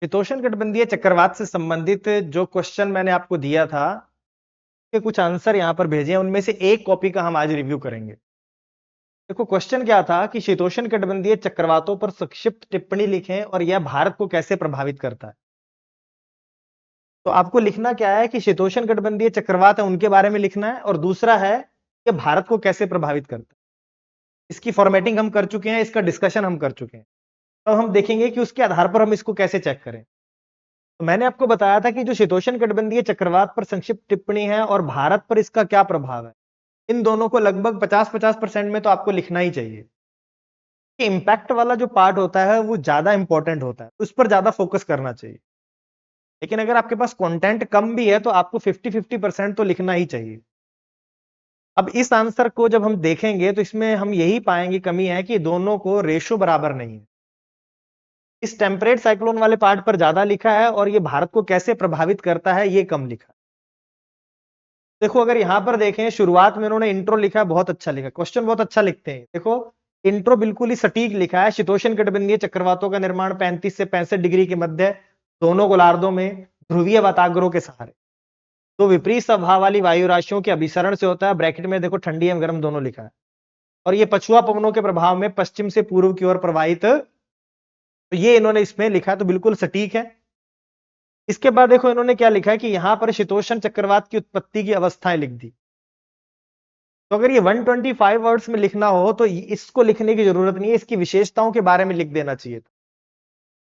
शीतोष्ण कटिबंधीय चक्रवात से संबंधित जो क्वेश्चन मैंने आपको दिया था, के कुछ आंसर यहाँ पर भेजे हैं, उनमें से एक कॉपी का हम आज रिव्यू करेंगे। देखो क्वेश्चन क्या था कि शीतोष्ण कटिबंधीय चक्रवातों पर संक्षिप्त टिप्पणी लिखें और यह भारत को कैसे प्रभावित करता है। तो आपको लिखना क्या है कि शीतोष्ण कटिबंधीय चक्रवात है उनके बारे में लिखना है, और दूसरा है कि भारत को कैसे प्रभावित करता है। इसकी फॉर्मेटिंग हम कर चुके हैं, इसका डिस्कशन हम कर चुके हैं। अब हम देखेंगे कि उसके आधार पर हम इसको कैसे चेक करें। तो मैंने आपको बताया था कि जो शीतोष्ण कटिबंधीय चक्रवात पर संक्षिप्त टिप्पणी है और भारत पर इसका क्या प्रभाव है, इन दोनों को लगभग 50-50% में तो आपको लिखना ही चाहिए। कि इंपैक्ट वाला जो पार्ट होता है वो ज्यादा इंपॉर्टेंट होता है, उस पर ज्यादा फोकस करना चाहिए। लेकिन अगर आपके पास कंटेंट कम भी है तो आपको 50-50% तो लिखना ही चाहिए। अब इस आंसर को जब हम देखेंगे तो इसमें हम यही पाएंगे कमी है कि दोनों को रेशो बराबर नहीं है। इस टेम्परेट साइक्लोन वाले पार्ट पर ज्यादा लिखा है और ये भारत को कैसे प्रभावित करता है ये कम लिखा। देखो अगर यहां पर देखें, शुरुआत में उन्होंने इंट्रो लिखा, बहुत अच्छा लिखा, क्वेश्चन बहुत अच्छा लिखते हैं। देखो इंट्रो बिल्कुल ही सटीक लिखा है। शीतोष्ण कटिबंधीय चक्रवातों का निर्माण 35 से 65 डिग्री के मध्य दोनों गोलार्धों में ध्रुवीय वाताग्रों के सहारे तो विपरीत स्वभाव वाली वायु राशियों के अभिसरण से होता है। ब्रैकेट में देखो ठंडी एवं गर्म दोनों लिखा है। और ये पछुआ पवनों के प्रभाव में पश्चिम से पूर्व की ओर प्रवाहित, तो ये इन्होंने इसमें लिखा, तो बिल्कुल सटीक है। इसके बाद देखो इन्होंने क्या लिखा है कि यहां पर शीतोष्ण चक्रवात की उत्पत्ति की अवस्थाएं लिख दी। तो अगर ये 125 वर्ड्स में लिखना हो तो इसको लिखने की जरूरत नहीं है, इसकी विशेषताओं के बारे में लिख देना चाहिए था।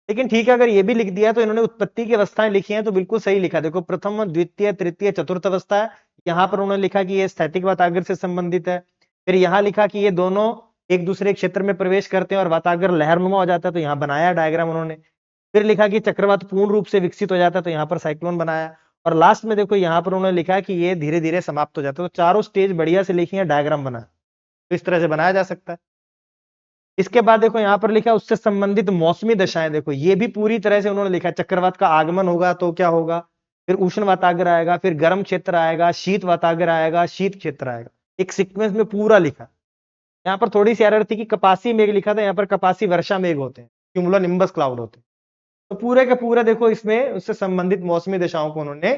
लेकिन ठीक है, अगर ये भी लिख दिया तो इन्होंने उत्पत्ति की अवस्थाएं लिखी हैं तो बिल्कुल सही लिखा। देखो प्रथम, द्वितीय, तृतीय, चतुर्थ अवस्था है। यहां पर उन्होंने लिखा कि ये स्थैतिक वातागर से संबंधित है। फिर यहां लिखा कि ये दोनों एक दूसरे क्षेत्र में प्रवेश करते हैं और वातागर लहरनुमा हो जाता है, तो यहां बनाया डायग्राम उन्होंने। फिर लिखा कि चक्रवात पूर्ण रूप से विकसित हो जाता है, तो यहां पर साइक्लोन बनाया। और लास्ट में देखो यहां पर उन्होंने लिखा कि ये धीरे धीरे समाप्त हो जाता है। तो चारों स्टेज बढ़िया से लिखी है, डायग्राम बना, तो इस तरह से बनाया जा सकता है। इसके बाद देखो यहां पर लिखा उससे संबंधित मौसमी दशाएं, देखो ये भी पूरी तरह से उन्होंने लिखा। चक्रवात का आगमन होगा तो क्या होगा, फिर उष्ण वातागर आएगा, फिर गर्म क्षेत्र आएगा, शीत वातागर आएगा, शीत क्षेत्र आएगा, एक सीक्वेंस में पूरा लिखा। यहाँ पर थोड़ी सी एरर थी कि कपासी मेघ लिखा था, यहाँ पर कपासी वर्षा मेघ होते हैं, क्यूमुलो निम्बस क्लाउड होते हैं। तो पूरे के पूरे देखो इसमें उससे संबंधित मौसमी दशाओं को उन्होंने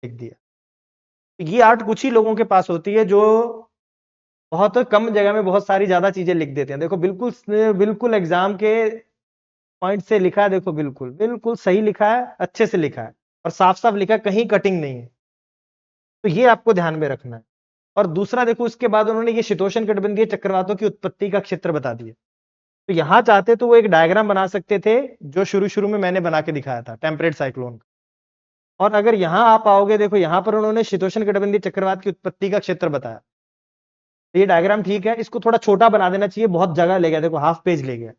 लिख दिया। ये आर्ट कुछ ही लोगों के पास होती है जो बहुत कम जगह में बहुत सारी ज्यादा चीजें लिख देते हैं। देखो बिल्कुल बिल्कुल एग्जाम के पॉइंट से लिखा है, देखो बिल्कुल बिल्कुल सही लिखा है, अच्छे से लिखा है और साफ साफ लिखा है, कहीं कटिंग नहीं है। तो ये आपको ध्यान में रखना है। और दूसरा देखो उसके बाद उन्होंने ये शीतोष्ण कटिबंधीय चक्रवातों की उत्पत्ति का क्षेत्र बता दिया। तो यहां चाहते तो वो एक डायग्राम बना सकते थे जो शुरू शुरू में मैंने बना के दिखाया था टेम्परेट साइक्लोन का। और अगर यहां आप आओगे, देखो यहां पर उन्होंने शीतोष्ण कटिबंधीय चक्रवात की उत्पत्ति का क्षेत्र बताया। तो ये डायग्राम ठीक है, इसको थोड़ा छोटा बना देना चाहिए, बहुत जगह ले गया, देखो हाफ पेज ले गया।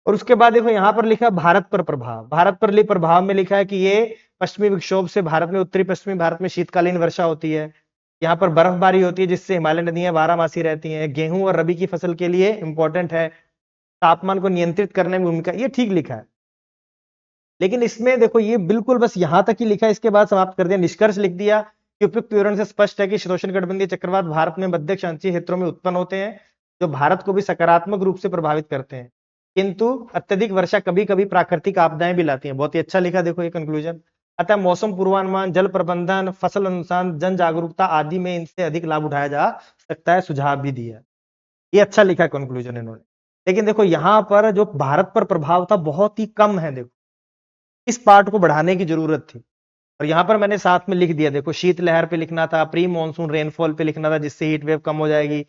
और उसके बाद देखो यहां पर लिखा भारत पर प्रभाव। भारत पर प्रभाव में लिखा है कि ये पश्चिमी विक्षोभ से भारत में, उत्तरी पश्चिमी भारत में शीतकालीन वर्षा होती है। यहाँ पर बर्फबारी होती है जिससे हिमालय नदियां बारहमासी रहती हैं। गेहूं और रबी की फसल के लिए इंपॉर्टेंट है। तापमान को नियंत्रित करने में भूमिका, ये ठीक लिखा है। लेकिन इसमें देखो ये बिल्कुल बस यहां तक ही लिखा है, इसके बाद समाप्त कर दिया, निष्कर्ष लिख दिया कि उपयुक्त विवरण से स्पष्ट है कि शीतोष्ण कटिबंधीय चक्रवात भारत में मध्य क्षांतीय क्षेत्रों में उत्पन्न होते हैं जो भारत को भी सकारात्मक रूप से प्रभावित करते हैं, किंतु अत्यधिक वर्षा कभी कभी प्राकृतिक आपदाएं भी लाती हैं। बहुत ही अच्छा लिखा, देखो ये कंक्लूजन। अतः मौसम पूर्वानुमान, जल प्रबंधन, फसल अनुसंधान, जन जागरूकता आदि में इनसे अधिक लाभ उठाया जा सकता है, सुझाव भी दिया। ये अच्छा लिखा कंक्लूजन इन्होंने। लेकिन देखो यहां पर जो भारत पर प्रभाव था बहुत ही कम है। देखो इस पार्ट को बढ़ाने की जरूरत थी। और यहां पर मैंने साथ में लिख दिया, देखो शीतलहर पे लिखना था, प्री मानसून रेनफॉल पे लिखना था जिससे हीट वेव कम हो जाएगी।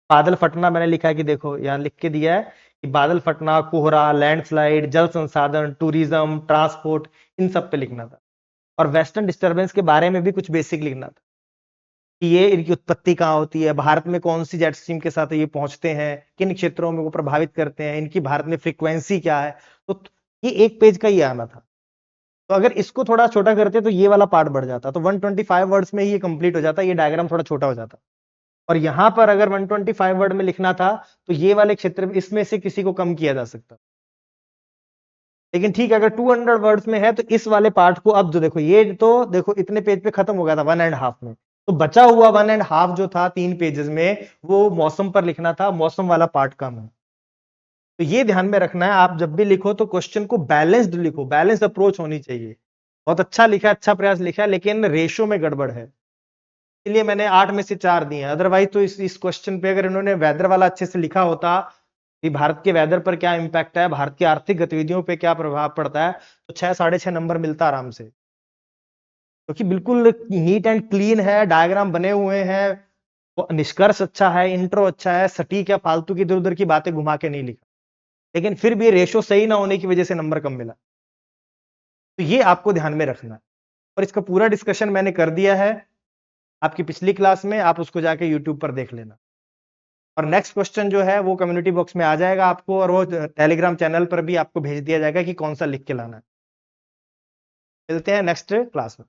बादल फटना मैंने लिखा है कि देखो यहां लिख के दिया है कि बादल फटना, कोहरा, लैंडस्लाइड, जल संसाधन, टूरिज्म, ट्रांसपोर्ट, इन सब पे लिखना था। और वेस्टर्न डिस्टर्बेंस के बारे में भी कुछ बेसिक लिखना था कि ये इनकी उत्पत्ति कहाँ होती है, भारत में कौन सी जेट स्ट्रीम के साथ ये पहुंचते हैं, किन क्षेत्रों में वो प्रभावित करते हैं, इनकी भारत में फ्रीक्वेंसी क्या है। तो ये एक पेज का ही आना था। तो अगर इसको थोड़ा छोटा करते तो ये वाला पार्ट बढ़ जाता, तो 125 वर्ड्स में ही ये कंप्लीट हो जाता, ये डायग्राम थोड़ा छोटा हो जाता। और यहां पर अगर 125 वर्ड में लिखना था तो ये वाले क्षेत्र में इसमें से किसी को कम किया जा सकता। लेकिन ठीक है, अगर 200 वर्ड्स में है तो इस वाले पार्ट को, अब जो देखो ये तो देखो इतने पेज पे खत्म हो गया था 1.5 में, तो बचा हुआ 1.5 जो था 3 पेजेस में, वो मौसम पर लिखना था। मौसम वाला पार्ट कम है। तो ये ध्यान में रखना है, आप जब भी लिखो तो क्वेश्चन को बैलेंस्ड लिखो, बैलेंस्ड अप्रोच होनी चाहिए। बहुत अच्छा लिखा, अच्छा प्रयास लिखा, लेकिन रेशो में गड़बड़ है, इसलिए मैंने 8 में से 4 दिए। अदरवाइज तो इस क्वेश्चन पे अगर इन्होंने वेदर वाला अच्छे से लिखा होता कि भारत के वेदर पर क्या इंपैक्ट है, भारत की आर्थिक गतिविधियों पे क्या प्रभाव पड़ता है, तो 6 साढ़े 6 नंबर मिलता आराम से, क्योंकि बिल्कुल नीट एंड क्लीन है, डायग्राम बने हुए हैं, निष्कर्ष अच्छा है, इंट्रो अच्छा है, सटीक है, फालतू की इधर उधर की बातें घुमा के नहीं लिखा, लेकिन फिर भी रेशो सही ना होने की वजह से नंबर कम मिला। तो ये आपको ध्यान में रखना है, और इसका पूरा डिस्कशन मैंने कर दिया है आपकी पिछली क्लास में, आप उसको जाके यूट्यूब पर देख लेना। और नेक्स्ट क्वेश्चन जो है वो कम्युनिटी बॉक्स में आ जाएगा आपको, और वो टेलीग्राम चैनल पर भी आपको भेज दिया जाएगा कि कौन सा लिख के लाना है। मिलते हैं नेक्स्ट क्लास में।